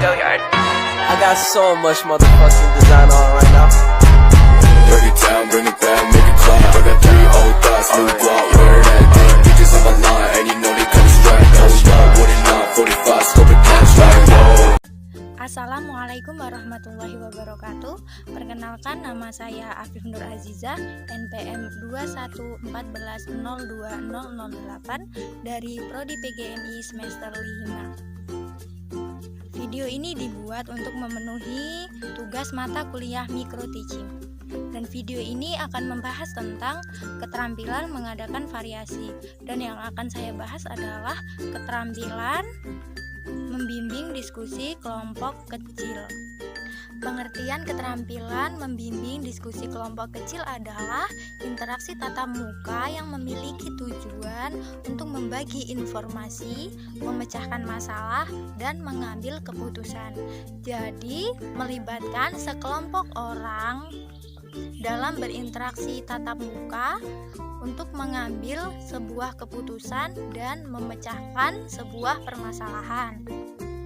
Go yard. I got so much motherfucking design on right now. Break it down, bring it back, make it clap. I got 3 old thoughts, new guap, where that thing. Bitches on my line, and you know they come straight. Hold up, what it not, 45, scope it cash like whoa. Assalamualaikum warahmatullahi wabarakatuh. Perkenalkan, nama saya Afif Nur Aziza, NPM 2114020008 dari Prodi PGMI semester 5. Video ini dibuat untuk memenuhi tugas mata kuliah micro teaching. Dan video ini akan membahas tentang keterampilan mengadakan variasi. Dan yang akan saya bahas adalah keterampilan membimbing diskusi kelompok kecil. Pengertian keterampilan membimbing diskusi kelompok kecil adalah interaksi tatap muka yang memiliki tujuan untuk membagi informasi, memecahkan masalah, dan mengambil keputusan. Jadi, melibatkan sekelompok orang dalam berinteraksi tatap muka untuk mengambil sebuah keputusan dan memecahkan sebuah permasalahan.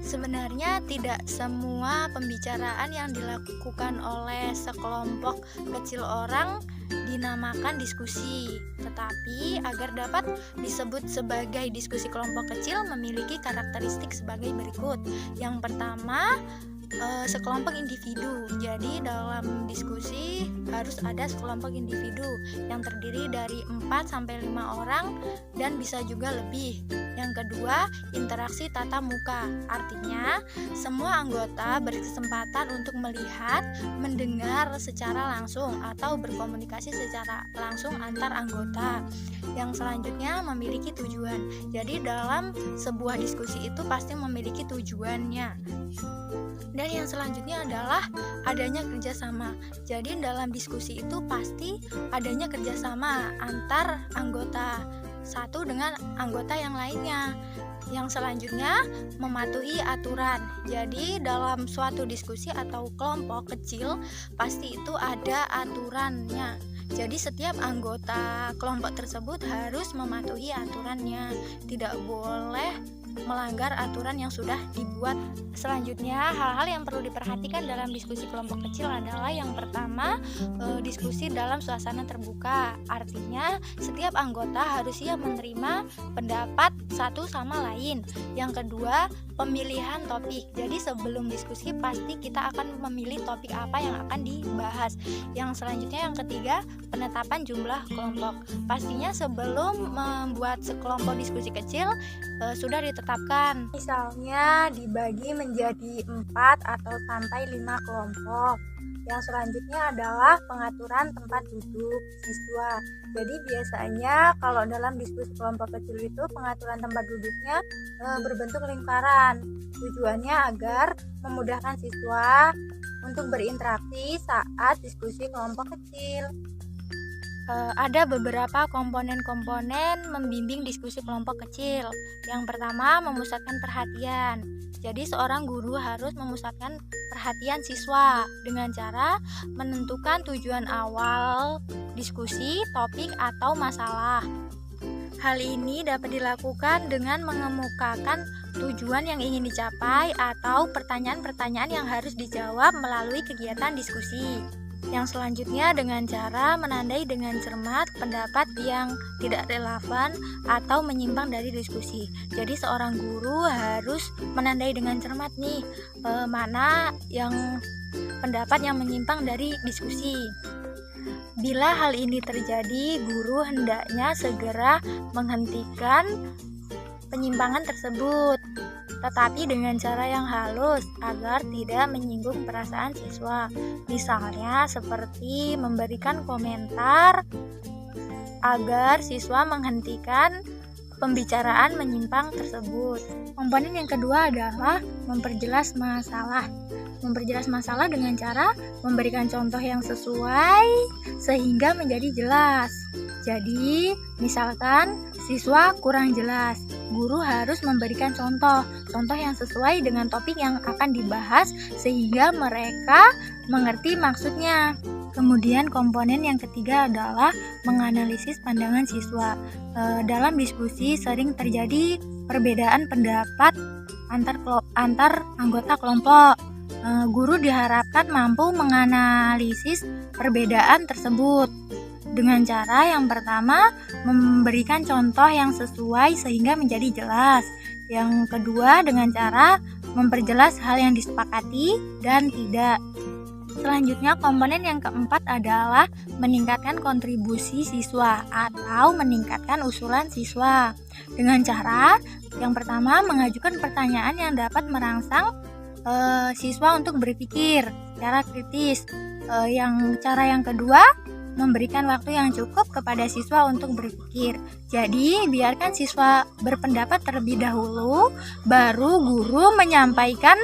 Sebenarnya tidak semua pembicaraan yang dilakukan oleh sekelompok kecil orang dinamakan diskusi, tetapi agar dapat disebut sebagai diskusi kelompok kecil memiliki karakteristik sebagai berikut. Yang pertama, sekelompok individu. Jadi dalam diskusi harus ada sekelompok individu yang terdiri dari 4-5 orang dan bisa juga lebih. Yang kedua, interaksi tatap muka. Artinya, semua anggota berkesempatan untuk melihat, mendengar secara langsung atau berkomunikasi secara langsung antar anggota. Yang selanjutnya memiliki tujuan. Jadi dalam sebuah diskusi itu pasti memiliki tujuannya. Dan yang selanjutnya adalah adanya kerjasama. Jadi dalam diskusi itu pasti adanya kerjasama antar anggota satu dengan anggota yang lainnya. Yang selanjutnya mematuhi aturan. Jadi dalam suatu diskusi atau kelompok kecil pasti itu ada aturannya. Jadi setiap anggota kelompok tersebut harus mematuhi aturannya. Tidak boleh melanggar aturan yang sudah dibuat. Selanjutnya, hal-hal yang perlu diperhatikan dalam diskusi kelompok kecil adalah yang pertama, diskusi dalam suasana terbuka. Artinya, setiap anggota harus siap menerima pendapat satu sama lain. Yang kedua, pemilihan topik. Jadi sebelum diskusi pasti kita akan memilih topik apa yang akan dibahas. Yang selanjutnya, yang ketiga, penetapan jumlah kelompok. Pastinya sebelum membuat sekelompok diskusi kecil sudah ditetapkan. Misalnya dibagi menjadi 4 atau sampai 5 kelompok. Yang selanjutnya adalah pengaturan tempat duduk siswa. Jadi biasanya kalau dalam diskusi kelompok kecil itu pengaturan tempat duduknya berbentuk lingkaran. Tujuannya agar memudahkan siswa untuk berinteraksi saat diskusi kelompok kecil. Ada beberapa komponen-komponen membimbing diskusi kelompok kecil. Yang pertama, memusatkan perhatian. Jadi seorang guru harus memusatkan perhatian siswa dengan cara menentukan tujuan awal diskusi, topik, atau masalah. Hal ini dapat dilakukan dengan mengemukakan tujuan yang ingin dicapai atau pertanyaan-pertanyaan yang harus dijawab melalui kegiatan diskusi. Yang selanjutnya dengan cara menandai dengan cermat pendapat yang tidak relevan atau menyimpang dari diskusi. Jadi seorang guru harus menandai dengan cermat nih mana yang pendapat yang menyimpang dari diskusi. Bila hal ini terjadi, guru hendaknya segera menghentikan penyimpangan tersebut, tetapi dengan cara yang halus agar tidak menyinggung perasaan siswa. Misalnya seperti memberikan komentar agar siswa menghentikan pembicaraan menyimpang tersebut. Komponen yang kedua adalah memperjelas masalah. Memperjelas masalah dengan cara memberikan contoh yang sesuai sehingga menjadi jelas. Jadi, misalkan siswa kurang jelas, guru harus memberikan contoh yang sesuai dengan topik yang akan dibahas sehingga mereka mengerti maksudnya. Kemudian komponen yang ketiga adalah menganalisis pandangan siswa. Dalam diskusi sering terjadi perbedaan pendapat antar anggota kelompok. Guru diharapkan mampu menganalisis perbedaan tersebut dengan cara yang pertama memberikan contoh yang sesuai sehingga menjadi jelas. Yang kedua dengan cara memperjelas hal yang disepakati dan tidak. Selanjutnya komponen yang keempat adalah meningkatkan kontribusi siswa atau meningkatkan usulan siswa dengan cara yang pertama mengajukan pertanyaan yang dapat merangsang siswa untuk berpikir secara kritis. Cara yang kedua memberikan waktu yang cukup kepada siswa untuk berpikir. Jadi biarkan siswa berpendapat terlebih dahulu, baru guru menyampaikan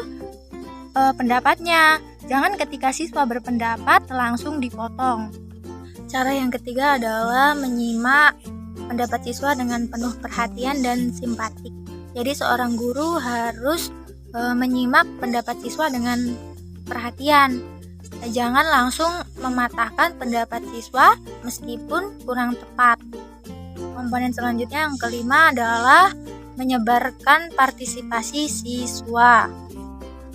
pendapatnya. Jangan ketika siswa berpendapat langsung dipotong. Cara yang ketiga adalah menyimak pendapat siswa dengan penuh perhatian dan simpatik. Jadi seorang guru harus menyimak pendapat siswa dengan perhatian. Jangan langsung mematahkan pendapat siswa meskipun kurang tepat. Komponen selanjutnya yang kelima adalah menyebarkan partisipasi siswa.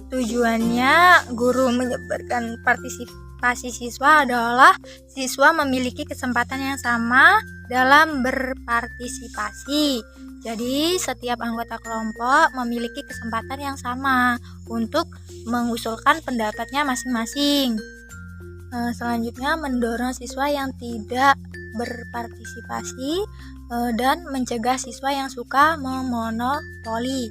Tujuannya guru menyebarkan partisipasi siswa adalah siswa memiliki kesempatan yang sama dalam berpartisipasi. Jadi setiap anggota kelompok memiliki kesempatan yang sama untuk mengusulkan pendapatnya masing-masing. Selanjutnya mendorong siswa yang tidak berpartisipasi dan mencegah siswa yang suka memonopoli.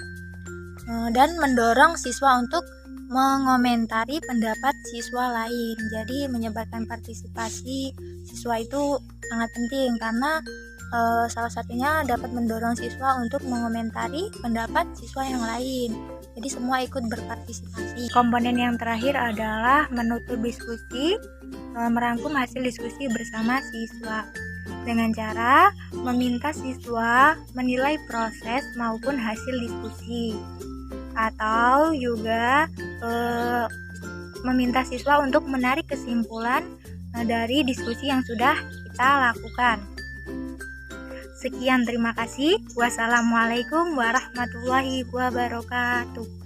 Dan mendorong siswa untuk mengomentari pendapat siswa lain. Jadi menyebarkan partisipasi siswa itu sangat penting karena salah satunya dapat mendorong siswa untuk mengomentari pendapat siswa yang lain. Jadi semua ikut berpartisipasi. Komponen yang terakhir adalah menutup diskusi, merangkum hasil diskusi bersama siswa dengan cara meminta siswa menilai proses maupun hasil diskusi, atau juga meminta siswa untuk menarik kesimpulan dari diskusi yang sudah kita lakukan. Sekian, terima kasih. Wassalamualaikum warahmatullahi wabarakatuh.